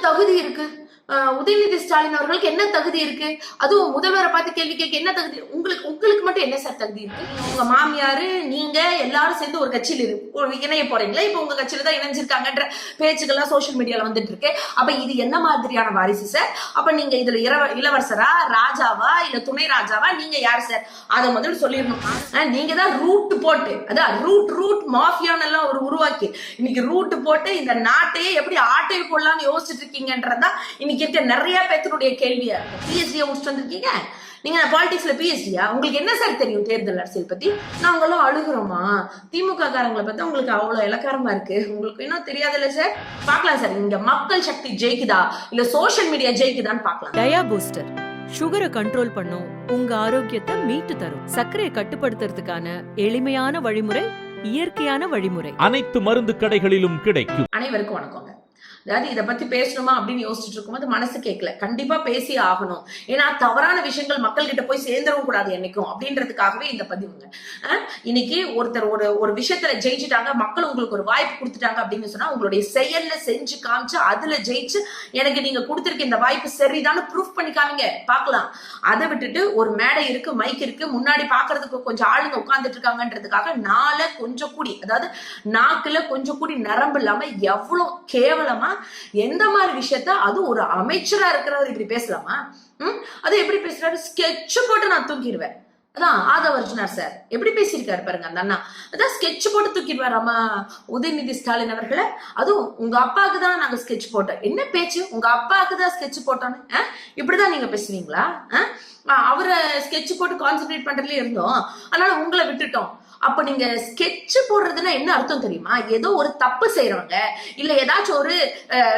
தகுதி இருக்கு? உதயநிதி ஸ்டாலின் அவர்களுக்கு என்ன தகுதி இருக்கு? அதுவும் முதல்வரை பார்த்து கேள்வி கேட்க என்ன தகுதி? உங்களுக்கு மட்டும் என்ன சார் தகுதி இருக்கு? உங்க மாமியாரு நீங்க எல்லாரும் சேர்ந்து ஒரு கட்சியில இணைய போறீங்களா? இப்ப உங்க கட்சியில தான் இணைஞ்சிருக்காங்கன்ற பேச்சுக்கள்லாம் சோசியல் மீடியால வந்துட்டு இருக்கு. அப்ப இது என்ன மாதிரியான வாரிசு சார்? அப்ப நீங்க இதுல இளவரசரா, ராஜாவா, இல்ல துணை ராஜாவா? நீங்க யாரு சார்? அதை முதல்ல சொல்லிடணும். நீங்க தான் ரூட் போட்டு, அதான் ரூட் மாஃபியான்னு எல்லாம் ஒரு உருவாக்கி இன்னைக்கு ரூட் போட்டு இந்த நாட்டையே எப்படி ஆட்டை போடலாம்னு யோசிச்சுட்டு இருக்கீங்கன்றதா இன்னைக்கு இருக்க நிறைய பேருடைய கேள்வியா. பிஎஸ்டியா முடிச்சுட்டு வந்திருக்கீங்க நீங்க, பாலிடிக்ஸ்ல பிஎஸ்டியா? உங்களுக்கு என்ன சார் தெரியும் தேர்தல் அரசியல் பத்தி? நாங்களும் அழுகுறோமா? திமுக காரங்களை பத்தி உங்களுக்கு அவ்வளவு இலக்காரமா இருக்கு, உங்களுக்கு இன்னும் தெரியாதுல்ல சார்? பாக்கலாம் சார், இங்க மக்கள் சக்தி ஜெயிக்குதா இல்ல சோசியல் மீடியா ஜெயிக்குதான்னு பாக்கலாம். டயா பூஸ்டர் சுகரை கண்ட்ரோல் பண்ணும், உங்க ஆரோக்கியத்தை மீட்டு தரும். சர்க்கரையை கட்டுப்படுத்துறதுக்கான எளிமையான வழிமுறை, இயற்கையான வழிமுறை. அனைத்து மருந்து கடைகளிலும் கிடைக்கும். அனைவருக்கும் வணக்கங்க. அதாவது இதை பத்தி பேசணுமா அப்படின்னு யோசிச்சுட்டு இருக்கும்போது மனசு கேட்கல, கண்டிப்பா பேசி ஆகணும். ஏன்னா தவறான விஷயங்கள் மக்கள் கிட்ட போய் சேர்ந்துடவும் கூடாது என்னைக்கும் அப்படின்றதுக்காகவே இந்த பதிவுங்க. இன்னைக்கு ஒருத்தர் ஒரு விஷயத்துல ஜெயிச்சுட்டாங்க, மக்கள் உங்களுக்கு ஒரு வாய்ப்பு கொடுத்துட்டாங்க அப்படின்னு சொன்னா உங்களுடைய செயல்ல செஞ்சு காமிச்சு அதுல ஜெயிச்சு எனக்கு நீங்க கொடுத்திருக்க இந்த வாய்ப்பு சரிதான்னு ப்ரூஃப் பண்ணி காமிங்க பார்க்கலாம். அதை விட்டுட்டு ஒரு மேடை இருக்கு, மைக் இருக்கு, முன்னாடி பாக்குறதுக்கு கொஞ்சம் ஆளுங்க உட்கார்ந்துட்டு இருக்காங்கன்றதுக்காக கொஞ்சம் கூடி, அதாவது நாக்குல கொஞ்சம் கூடி நரம்பு இல்லாம எவ்வளவு கேவலமா எந்த மாதிரி விஷயத்த, அது ஒரு அமைச்சரா இருக்கிறவர் இப்படி பேசலாமா? அது எப்படி பேசுறாரு? ஸ்கெட்ச் போட்டு நான் தூக்கிடுவேன். அதான் ஆதவர்ஜுனார் சார் எப்படி பேசியிருக்காரு பாருங்க அந்த அண்ணா. அதான் ஸ்கெட்ச் போட்டு தூக்கிடுவாராமா உதயநிதி ஸ்டாலின் அவர்களை. அதுவும் உங்க அப்பாவுக்கு தான் நாங்க ஸ்கெட்ச் போட்டோம். என்ன பேச்சு? உங்க அப்பாவுக்கு தான் ஸ்கெட்ச் போட்டோன்னு இப்படிதான் நீங்க பேசுவீங்களா? அவரை ஸ்கெட்ச் போட்டு கான்சென்ட்ரேட் பண்றதுல இருந்தோம், அதனால உங்களை விட்டுட்டோம். அப்ப நீங்க ஸ்கெட்ச் போடுறதுன்னா என்ன அர்த்தம் தெரியுமா? ஏதோ ஒரு தப்பு செய்யறவங்க, இல்ல ஏதாச்சும் ஒரு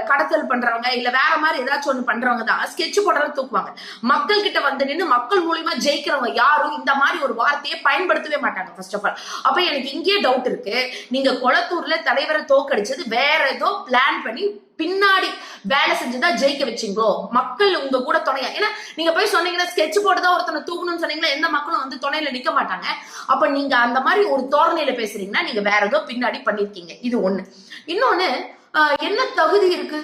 கடத்தல் பண்றவங்க, இல்ல வேற மாதிரி ஏதாச்சும் ஒண்ணு பண்றவங்க தான் ஸ்கெட்ச் போடுறத தூக்குவாங்க. மக்கள் கிட்ட வந்து நின்று மக்கள் மூலியமா ஜெயிக்கிறவங்க யாரும் இந்த மாதிரி ஒரு வார்த்தையை பயன்படுத்தவே மாட்டாங்க. ஃபர்ஸ்ட் ஆஃப் ஆல், அப்ப எனக்கு இங்கேயே டவுட் இருக்கு. நீங்க கொளத்தூர்ல தலைவரை தோக்கடிச்சது வேற ஏதோ பிளான் பண்ணி பின்னாடி வேலை செஞ்சுதான் ஜெயிக்க வச்சிங்களோ? மக்கள் உங்க கூட துணையா? ஏன்னா நீங்க போய் சொன்னீங்கன்னா ஸ்கெட்ச் போட்டுதான் ஒருத்தனை தூக்கணும்னு சொன்னீங்கன்னா எந்த மக்களும் வந்து துணையில நிக்க மாட்டாங்க. அப்ப நீங்க அந்த மாதிரி ஒரு தோரணையில பேசுறீங்கன்னா நீங்க வேற ஏதோ பின்னாடி பண்ணிருக்கீங்க. இது ஒண்ணு. இன்னொன்னு, என்ன தகுதி இருக்கு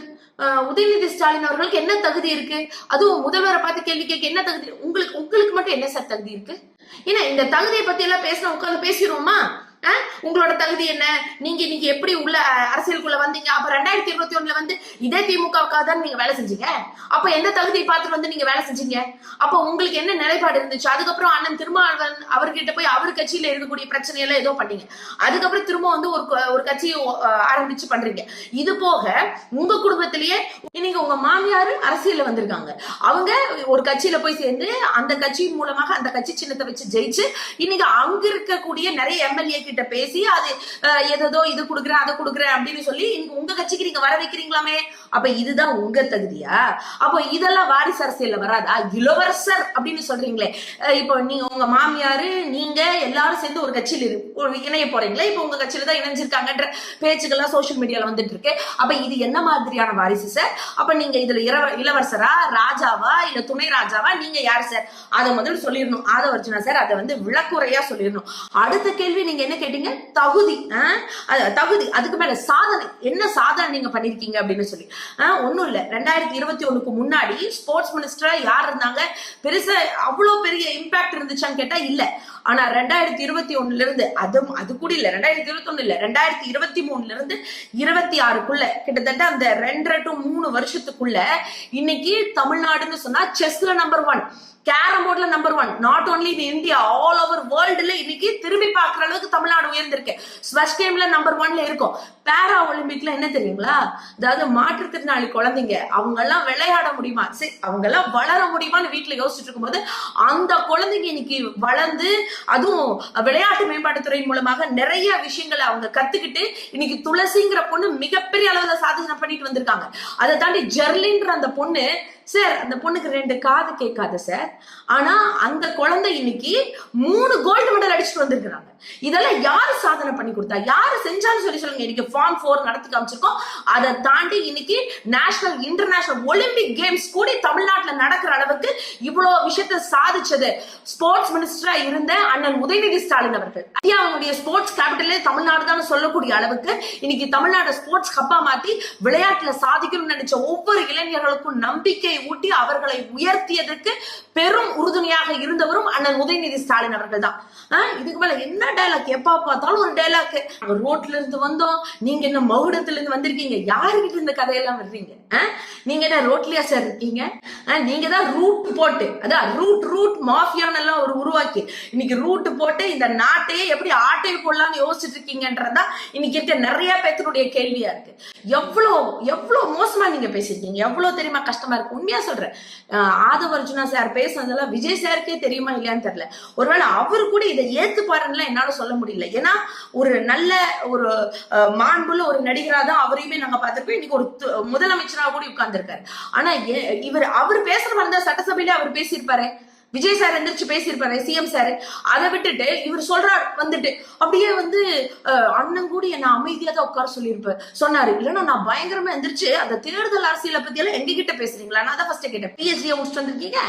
உதயநிதி ஸ்டாலின் அவர்களுக்கு? என்ன தகுதி இருக்கு? அதுவும் முதல்வரை பார்த்து கேள்வி கேட்க என்ன தகுதி? உங்களுக்கு மட்டும் என்ன சார் தகுதி இருக்கு? ஏன்னா இந்த தகுதியை பத்தி எல்லாம் பேசினா உட்காந்து பேசிடுவோமா? உங்களோட தகுதி என்ன? நீங்க இன்னைக்கு எப்படி உள்ள அரசியலுக்குள்ள வந்தீங்க? அப்ப 2021 வந்து இதே திமுகவுக்காக தான் நீங்க வேலை செஞ்சீங்க. அப்ப எந்த தகுதியை பார்த்துட்டு வந்து நீங்க வேலை செஞ்சீங்க? அப்ப உங்களுக்கு என்ன நிலைப்பாடு இருந்துச்சு? அதுக்கப்புறம் அண்ணன் திருமாவளவன் அவர்கிட்ட போய் அவர் கட்சியில இருக்கக்கூடிய பிரச்சனையெல்லாம் ஏதோ பண்ணீங்க. அதுக்கப்புறம் திரும்ப வந்து ஒரு கட்சியை ஆரம்பிச்சு பண்றீங்க. இது போக உங்க குடும்பத்திலேயே இன்னைக்கு உங்க மாமியார் அரசியல்ல வந்திருக்காங்க. அவங்க ஒரு கட்சியில போய் சேர்ந்து அந்த கட்சியின் மூலமாக அந்த கட்சி சின்னத்தை வச்சு ஜெயிச்சு இன்னைக்கு அங்க இருக்கக்கூடிய நிறைய எம்எல்ஏ கிட்ட பேசி அது ஏதோ இது கொடுக்குறேன் அதை கொடுக்குறேன் அப்படின்னு சொல்லி உங்க கட்சிக்கு நீங்க வர வைக்கிறீங்களாமே. அப்ப இதுதான் உங்க தகுதியா? அப்போ இதெல்லாம் வாரிசு அரசியல்ல வராதா? இளவரசர் அப்படின்னு சொல்றீங்களே, இப்போ நீங்க உங்க மாமியாரு நீங்க எல்லாரும் சேர்ந்து ஒரு கட்சியில இணைய போறீங்களா? இப்ப உங்க கட்சியில தான் இணைஞ்சிருக்காங்கன்ற பேச்சுக்கள்லாம் சோசியல் மீடியால வந்துட்டு இருக்கு. அப்ப இது என்ன மாதிரியான வாரிசு சார்? அப்ப நீங்க இதுல இளவரசரா, ராஜாவா, இல்ல துணை ராஜாவா? நீங்க யாரு சார்? அதை முதல்ல சொல்லிடணும். ஆதவர்ஜுனா சார் அதை வந்து விளக்குறையா சொல்லிடணும். அடுத்த கேள்வி நீங்க என்ன கேட்டீங்க? தகுதி. தகுதி, அதுக்கு மேல சாதனை. என்ன சாதனை நீங்க பண்ணிருக்கீங்க அப்படின்னு சொல்லி. ஒண்ணும் இல்ல, 2021க்கு முன்னாடி ஸ்போர்ட்ஸ் மினிஸ்டரா யார் இருந்தாங்க? பெருசா அவ்வளவு பெரிய இம்பாக்ட் இருந்துச்சான்னு கேட்டா இல்ல. ஆனா 2021ல இருந்து அது கூட இல்ல, 2021 இல்ல, 2023ல இருந்து 26க்குள்ள கிட்டத்தட்ட அந்த 2.5 to 3 வருஷத்துக்குள்ள இன்னைக்கு தமிழ்நாடுன்னு சொன்னா செஸ்ல நம்பர் 1, கேரம் போர்ட்ல number 1, not only in India, all over வேர்ல்டுல இன்னைக்கு திரும்பி பார்க்குற அளவுக்கு தமிழ்நாடு உயர்ந்திருக்கு. ஸ்வஷ் கேம்ல நம்பர் 1ல இருக்கும். பேரா ஒலிம்பிக்ல என்ன தெரியுங்களா? அதாவது மாற்றுத்திறனாளி குழந்தைங்க அவங்க எல்லாம் விளையாட முடியுமா, சரி அவங்க எல்லாம் வளர முடியுமான்னு வீட்டுல யோசிச்சுட்டு இருக்கும்போது அந்த குழந்தைங்க இன்னைக்கு வளர்ந்து, அதுவும் விளையாட்டு மேம்பாட்டுத்துறையின் மூலமாக நிறைய விஷயங்களை அவங்க கத்துக்கிட்டு இன்னைக்கு துளசிங்கிற பொண்ணு மிகப்பெரிய அளவுல சாதனை பண்ணிட்டு வந்திருக்காங்க. அதை தாண்டி ஜெர்லின்ற அந்த பொண்ணு சார், அந்த பொண்ணுக்கு 2 காது கேட்காது சார், ஆனா அந்த குழந்தை இன்னைக்கு 3 கோல்டு மெடல் அடிச்சுட்டு வந்திருக்கிறாங்க. இதெல்லாம் யாரு சாதனை பண்ணி கொடுத்தா? யாரு செஞ்சான்னு சொல்லி சொல்லுங்க. இன்னைக்கு ஃபார்ம் 4 நடத்தி காமிச்சிருக்கோம். அதை தாண்டி இன்னைக்கு நேஷனல் இன்டர்நேஷனல் ஒலிம்பிக் கேம்ஸ் கூட தமிழ்நாட்டுல நடக்கிற அளவுக்கு இவ்வளவு விஷயத்தை சாதிச்சது ஸ்போர்ட்ஸ் மினிஸ்டரா இருந்த அண்ணன் உதயநிதி ஸ்டாலின் அவர்கள். இந்தியாவுடைய ஸ்போர்ட்ஸ் கேபிட்டலே தமிழ்நாடு தான் சொல்லக்கூடிய அளவுக்கு இன்னைக்கு தமிழ்நாடு ஸ்போர்ட்ஸ் ஹப்பா மாத்தி விளையாட்டுல சாதிக்கணும்னு நினைச்ச ஒவ்வொரு இளைஞர்களுக்கும் நம்பிக்கை ஊட்டி அவர்களை உயர்த்தியதற்கு பெரும் உறுதுணையாக இருந்தவரும் அண்ணன் உதயநிதி ஸ்டாலின் அவர்கள் தான். இதுக்கு மேல என்ன டைலாக், எப்ப பார்த்தாலும் ஒரு டைலாக். ரோட்ல இருந்து வந்தோம், நீங்க என்ன மகுடத்துல இருந்து வந்திருக்கீங்க, யாருக்கிட்ட இந்த கதையெல்லாம் வர்றீங்க? நீங்க என்ன ரோட்லயா சார் இருக்கீங்க? நீங்க தான் ரூட் போட்டு, அதான் ரூட் மாஃபியான்னு எல்லாம் ஒரு உருவாக்கி இன்னைக்கு ரூட் போட்டு இந்த நாட்டையே எப்படி ஆட்டையை போடலாம்னு யோசிச்சுட்டு இருக்கீங்கன்றதா இன்னைக்கு இருக்க நிறைய பேருடைய கேள்வியா இருக்கு. எவ்வளவு மோசமா நீங்க பேசிருக்கீங்க, எவ்வளவு தெரியுமா கஷ்டமா இருக்கு. உண்மையா சொல்றேன், ஆதவ் அர்ஜுனா சார் பேசுனதெல்லாம் விஜய் சாருக்கே தெரியுமா இல்லையான்னு தெரியல. ஒருவேளை அவரு கூட இதை ஏத்து பாருன்னு என்னால சொல்ல முடியல. ஏன்னா ஒரு நல்ல ஒரு மாண்புள்ள ஒரு நடிகரா தான் அவரையுமே நாங்க பார்த்திருக்கோம். இன்னைக்கு ஒரு முதலமைச்சராக கூட உட்கார்ந்துருக்காரு. ஆனா அவர் பேசுற மாதிரி தான் சட்டசபையில அவர் பேசியிருப்பாரு, விஜய் சார் எந்திரிச்சு பேசியிருப்பாரு, சிஎம் சார். அதை விட்டுட்டு இவர் சொல்றாரு வந்துட்டு அப்படியே வந்து அண்ணன் கூட என்ன அமைதியா தான் உட்கார சொன்னாரு. இல்லைன்னா நான் பயங்கரமா எந்திரிச்சு அந்த தேர்தல் அரசியலை பத்தி எல்லாம் எங்க கிட்ட பேசுறீங்களா? நான் தான் ஃபர்ஸ்ட் கேட்டேன், பிஹெச்டியா முடிச்சுட்டு வந்திருக்கீங்க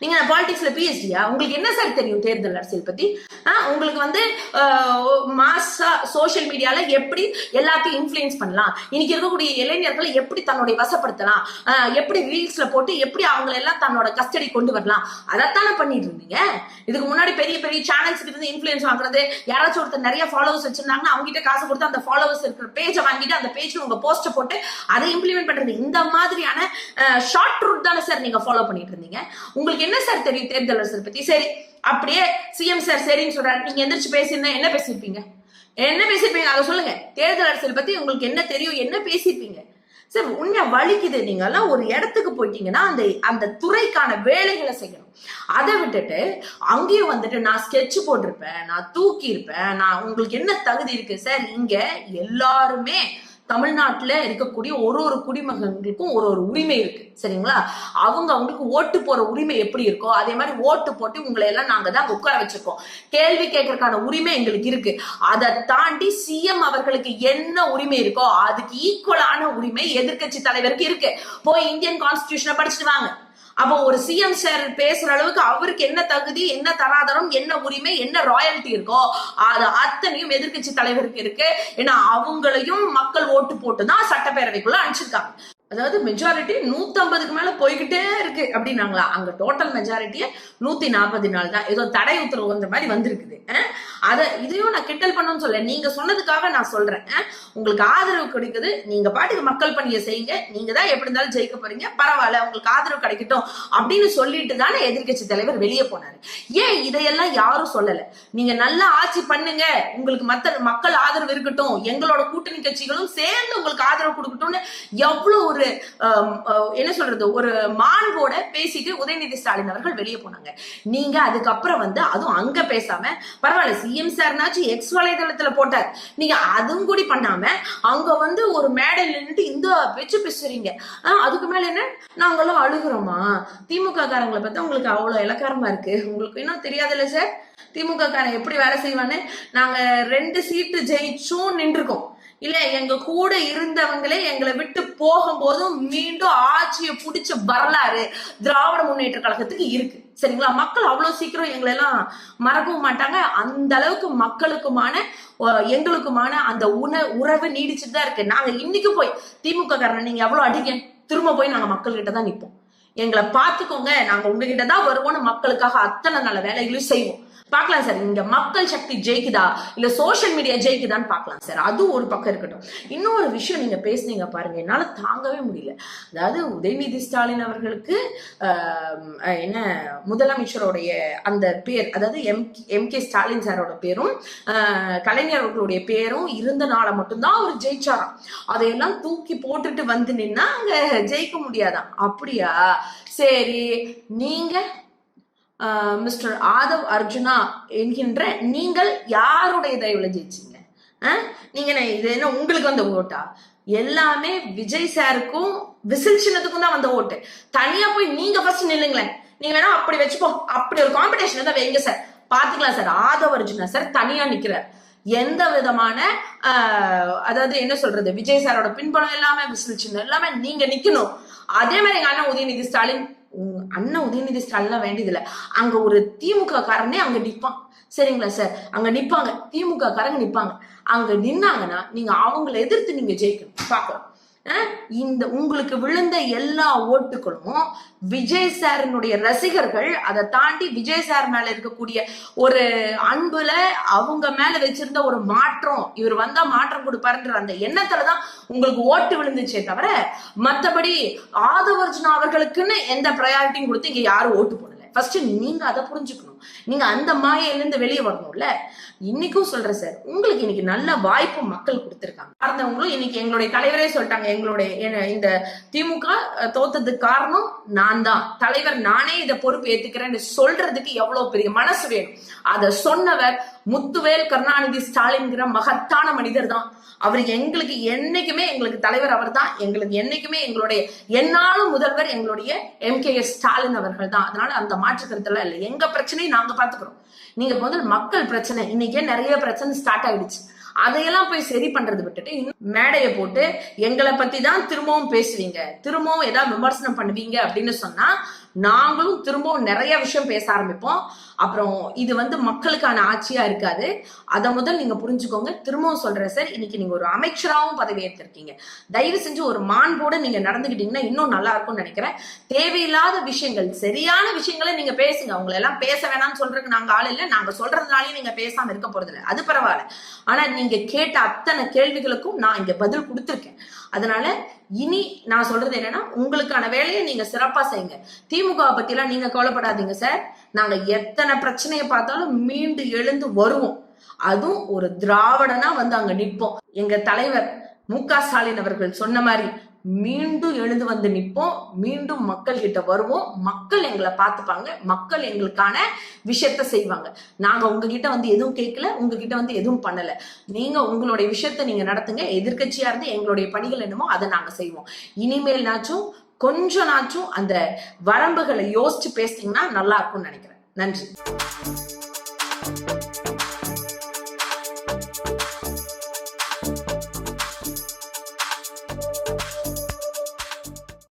நீங்க, பாலிடிக்ஸ்ல பிஹெச்டியா? உங்களுக்கு என்ன சார் தெரியும் தேர்தல் அரசியல் பத்தி? உங்களுக்கு வந்து மாசா சோசியல் மீடியால எப்படி எல்லாத்தையும் இன்ஃபுளுன்ஸ் பண்ணலாம், இன்னைக்கு இருக்கக்கூடிய இளைஞர்களை எப்படி தன்னுடைய வசப்படுத்தலாம், எப்படி ரீல்ஸ்ல போட்டு எப்படி அவங்களை எல்லாம் தன்னோட கஸ்டடி கொண்டு வரலாம், அதைத்தானே பண்ணிட்டு இருந்தீங்க. இதுக்கு முன்னாடி பெரிய பெரிய சேனல்ஸ் இருந்து இன்ஃபுளுன்ஸ் வாங்குறது, யாராச்சும் ஒருத்தர் நிறைய ஃபாலோவர்ஸ் வச்சிருந்தாங்கன்னா அவங்க கிட்ட காசு கொடுத்து அந்த ஃபாலோவர்ஸ் இருக்கிற பேஜை வாங்கிட்டு அந்த பேஜ்ல உங்க போஸ்ட் போட்டு அதை இம்ப்ளிமெண்ட் பண்றது, இந்த மாதிரியான ஷார்ட் ரூட் தானே சார் நீங்க ஃபாலோ பண்ணிட்டு இருந்தீங்க. உங்களுக்கு என்ன சார் தெரியும் தேர்தல் அரசியல் பத்தி? சரி, அப்படியே சிஎம் சார் சரின்னு சொல்றாரு, நீங்க எந்திரிச்சு பேசியிருந்தா என்ன பேசியிருப்பீங்க? அதை சொல்லுங்க. தேர்தல் அரசியல் பத்தி உங்களுக்கு என்ன தெரியும், என்ன பேசியிருப்பீங்க சார்? உண்மையா வலிக்குது. நீங்க எல்லாம் ஒரு இடத்துக்கு போயிட்டீங்கன்னா அந்த துறைக்கான வேலைகளை செய்யணும். அதை விட்டுட்டு அங்கேயும் வந்துட்டு நான் ஸ்கெட்ச் போட்டிருப்பேன், நான் தூக்கி இருப்பேன், நான் உங்களுக்கு என்ன தகுதி இருக்கு சார்? இங்க எல்லாருமே தமிழ்நாட்டுல இருக்கக்கூடிய ஒரு குடிமகன்களுக்கும் ஒரு உரிமை இருக்கு, சரிங்களா? அவங்களுக்கு ஓட்டு போற உரிமை எப்படி இருக்கோ அதே மாதிரி ஓட்டு போட்டு உங்களை எல்லாம் நாங்க தான் உட்கார வச்சிருக்கோம். கேள்வி கேட்கறதுக்கான உரிமை எங்களுக்கு இருக்கு. அதை தாண்டி சிஎம் அவர்களுக்கு என்ன உரிமை இருக்கோ அதுக்கு ஈக்குவலான உரிமை எதிர்கட்சி தலைவருக்கு இருக்கு. போய் இந்தியன் கான்ஸ்டிடியூஷனை படிச்சுட்டு வாங்க. அப்போ ஒரு சிஎம் சார் பேசுற அளவுக்கு அவருக்கு என்ன தகுதி, என்ன தராதரம், என்ன உரிமை, என்ன ராயல்டி இருக்கோ அது அத்தனையும் எதிர்கட்சி தலைவருக்கு இருக்கு. ஏன்னா அவங்களையும் மக்கள் ஓட்டு போட்டுதான் சட்டப்பேரவைக்குள்ள அனுப்பிச்சிருக்காங்க. அதாவது மெஜாரிட்டி 150க்கு மேல போய்கிட்டே இருக்கு அப்படின்னாங்களா? அங்க டோட்டல் மெஜாரிட்டியே 144 தான். ஏதோ தடை உத்தரவு வந்த மாதிரி வந்திருக்குது. இதையும் நான் கிண்டல் பண்ணணும்னு சொல்ல, நீங்க சொன்னதுக்காக நான் சொல்றேன். உங்களுக்கு ஆதரவு கிடைக்குது, நீங்க பாட்டுக்கு மக்கள் பணியை செய்யுங்க, நீங்க தான் எப்படி இருந்தாலும் ஜெயிக்க போறீங்க, பரவாயில்ல உங்களுக்கு ஆதரவு கிடைக்கட்டும் அப்படின்னு சொல்லிட்டு தானே எதிர்கட்சி தலைவர் வெளியே போனாரு. ஏன் இதையெல்லாம் யாரும் சொல்லல? நீங்க நல்லா ஆட்சி பண்ணுங்க, உங்களுக்கு மக்கள் ஆதரவு இருக்கட்டும், எங்களோட கூட்டணி கட்சிகளும் சேர்ந்து உங்களுக்கு ஆதரவு கொடுக்கட்டும்னு எவ்வளவு ஒரு என்ன சொல்றது, ஒரு மாண்போட பேசிட்டு உதயநிதி ஸ்டாலின் அவர்கள் வெளியே போனாங்க. நீங்க அதுக்கப்புறம் வந்து அதுவும் அங்க பேசாம பரவாயில்ல சிஎம் சார்னாச்சும் எக்ஸ் வலைதளத்துல போட்டார், நீங்க அதுவும் கூட பண்ணாம அங்க வந்து ஒரு மேடையில் நின்றுட்டு இந்த பேச்சு பேசுறீங்க. அதுக்கு மேல என்ன, நாங்களும் அழுகுறோமா? திமுக காரங்களை பார்த்தா உங்களுக்கு அவ்வளவு இலக்காரமா இருக்கு, உங்களுக்கு இன்னும் தெரியாதுல்ல சார் திமுக காரன் எப்படி வேலை செய்வான்னு? நாங்க 2 சீட்டு ஜெயிச்சும் நின்றுருக்கோம் இல்ல, எங்க கூட இருந்தவங்களே எங்களை விட்டு போகும்போதும் மீண்டும் ஆட்சியை பிடிச்ச வரலாறு திராவிட முன்னேற்ற கழகத்துக்கு இருக்கு, சரிங்களா? மக்கள் அவ்வளவு சீக்கிரம் எங்களை எல்லாம் மறக்கவும் மாட்டாங்க. அந்த அளவுக்கு மக்களுக்குமான எங்களுக்குமான அந்த உறவு நீடிச்சுட்டு தான் இருக்கு. நாங்க இன்னைக்கு போய் திமுக காரனை நீங்க எவ்வளவு அடிக்க, திரும்ப போய் நாங்க மக்கள் கிட்ட தான் நிற்போம். எங்களை பார்த்துக்கோங்க, நாங்க உங்ககிட்ட தான் வருவோம்னு மக்களுக்காக அத்தனை நல்ல வேலைகளையும் செய்வோம். பார்க்கலாம் சார், இங்க மக்கள் சக்தி ஜெயிக்குதா இல்ல சோசியல் மீடியா ஜெயிக்குதான்னு பார்க்கலாம் சார். அது ஒரு பக்கம் இருக்கட்டும். இன்னொரு விஷயம் நீங்க பேசுனீங்க பாருங்க, என்னால தாங்கவே முடியல. அதாவது உதயநிதி ஸ்டாலின் அவர்களுக்கு என்ன முதலமைச்சருடைய அந்த பேர், அதாவது எம்.கே. ஸ்டாலின் சாரோட பேரும் கலைஞர் அவர்களுடைய பேரும் இருந்தனால மட்டும்தான் அவர் ஜெயிச்சாராம். அதையெல்லாம் தூக்கி போட்டுட்டு வந்து நின்னா அங்க ஜெயிக்க முடியாதான். அப்படியா? சரி, நீங்க மிஸ்டர் ஆதவ் அர்ஜுனா என்கின்ற நீங்கள் யாருடைய தயவுல ஜெயிச்சீங்க? நீங்க இது என்ன உங்களுக்கு வந்த ஓட்டா? எல்லாமே விஜய் சாருக்கும் விசில் சின்னத்துக்கும் தான் வந்த ஓட்டு. தனியா போய் நீங்க ஃபர்ஸ்ட் நில்லுங்களேன். நீங்க வேணா அப்படி வச்சுப்போம், அப்படி ஒரு காம்படிஷன் தான் வைங்க சார், பாத்துக்கலாம் சார். ஆதவ் அர்ஜுனா சார் தனியா நிக்கிறார். எந்த விதமான அதாவது என்ன சொல்றது, விஜய் சாரோட பின்புலம் எல்லாமே விசில் சின்னம் எல்லாமே நீங்க நிக்கணும். அதே மாதிரி எங்க அண்ணன் உதயநிதி ஸ்டாலின், அண்ணன் உதயநிதி ஸ்டாலின் வேண்டியதில்லை, அங்க ஒரு திமுக காரனே அங்க நிப்பான், சரிங்களா சார், அங்க நிப்பாங்க, திமுக காரங்க நிப்பாங்க, அங்க நின்னாங்கன்னா நீங்க அவங்களை எதிர்த்து நீங்க ஜெயிக்கணும் பார்க்கலாம். இந்த உங்களுக்கு விழுந்த எல்லா ஓட்டுகளும் விஜய் சாரினுடைய ரசிகர்கள், அதை தாண்டி விஜய் சார் மேல இருக்கக்கூடிய ஒரு அன்புல அவங்க மேல வச்சிருந்த ஒரு மாற்றம், இவர் வந்தா மாற்றம் கொடுப்பாருன்ற அந்த எண்ணத்துலதான் உங்களுக்கு ஓட்டு விழுந்துச்சே தவிர மத்தபடி ஆதவர்ஜுனா அவர்களுக்குன்னு எந்த ப்ரையாரிட்டியும் கொடுத்து இங்க யாரும் ஓட்டு போடல. ஃபர்ஸ்ட் நீங்க அதை புரிஞ்சுக்கணும். நீங்க அந்த மாயிலிருந்து வெளியே வரணும்ல. இன்னைக்கும் சொல்றேன் சார், உங்களுக்கு இன்னைக்கு நல்ல வாய்ப்பு மக்கள் கொடுத்திருக்காங்க. காரணவங்களும் இன்னைக்கு எங்களுடைய தலைவரே சொல்லிட்டாங்க, எங்களுடைய இந்த திமுக தோத்ததுக்கு காரணம் நான் தான், தலைவர் நானே இதை பொறுப்பு ஏத்துக்கிறேன்னு சொல்றதுக்கு எவ்வளவு பெரிய மனசு வேணும். அதை சொன்னவர் முத்துவேல் கருணாநிதி ஸ்டாலின்கிற மகத்தான மனிதர் தான். அவர் எங்களுக்கு என்னைக்குமே எங்களுக்கு தலைவர் அவர் தான். எங்களுக்கு என்னைக்குமே எங்களுடைய என்னாலும் முதல்வர் எங்களுடைய MKS ஸ்டாலின் அவர்கள் தான். அதனால அந்த மாற்று கருத்துல இல்லை. எங்க பிரச்சனையை நாங்க பாத்துக்கிறோம். நீங்க முதல் மக்கள் பிரச்சனை, இன்னைக்கே நிறைய பிரச்சனை ஸ்டார்ட் ஆயிடுச்சு. அதையெல்லாம் போய் சரி பண்றது விட்டுட்டு மேடையை போட்டு எங்களை பத்தி தான் திரும்பவும் பேசுவீங்க, திரும்பவும் ஏதாவது விமர்சனம் பண்ணுவீங்க அப்படின்னு சொன்னா நாங்களும் திரும்பவும் நிறைய விஷயம் பேச ஆரம்பிப்போம். அப்புறம் இது மக்களுக்கான ஆட்சியா இருக்காது. அதை முதல் நீங்க புரிஞ்சுக்கோங்க. திரும்பவும் சொல்றேன் சார், இன்னைக்கு நீங்க ஒரு அமைச்சராகவும் பதவி ஏற்றிருக்கீங்க. தயவு செஞ்சு ஒரு மாண்போட நீங்க நடந்துகிட்டீங்கன்னா இன்னும் நல்லா இருக்கும்னு நினைக்கிறேன். தேவையில்லாத விஷயங்கள், சரியான விஷயங்களை நீங்க பேசுங்க. அவங்களை எல்லாம் பேச வேணாம்னு சொல்றதுக்கு நாங்க ஆள் இல்லை. நாங்க சொல்றதுனாலயும் நீங்க பேசாம இருக்க போறது இல்லை, அது பரவாயில்ல. ஆனா நீங்க கேட்ட அத்தனை கேள்விகளுக்கும் நான் இங்க பதில் கொடுத்திருக்கேன். அதனால இனி நான் சொல்றது என்னன்னா, உங்களுக்கான வேலையை நீங்க சிறப்பா செய்யுங்க. திமுக பத்தி எல்லாம் நீங்க கவலைப்படாதீங்க சார். நாங்க எத்தனை பிரச்சனையை பார்த்தாலும் மீண்டு எழுந்து வருவோம். அதுவும் ஒரு திராவிடனா அங்க நிற்போம். எங்க தலைவர் MK ஸ்டாலின் அவர்கள் சொன்ன மாதிரி மீண்டும் எழுந்து வந்து நிற்போம். மீண்டும் மக்கள் கிட்ட வருவோம். மக்கள் எங்களை பார்த்துப்பாங்க. மக்கள் எங்களுக்கான விஷயத்த செய்வாங்க. நாங்க உங்ககிட்ட எதுவும் கேட்கல, உங்ககிட்ட எதுவும் பண்ணல. நீங்க உங்களுடைய விஷயத்த நீங்க நடத்துங்க. எதிர்கட்சியா இருந்து எங்களுடைய பணிகள் என்னமோ அதை நாங்க செய்வோம். இனிமேல் நாச்சும் கொஞ்ச நாச்சும் அந்த வரம்புகளை யோசிச்சு பேசிட்டீங்கன்னா நல்லா இருக்கும்னு நினைக்கிறேன். நன்றி.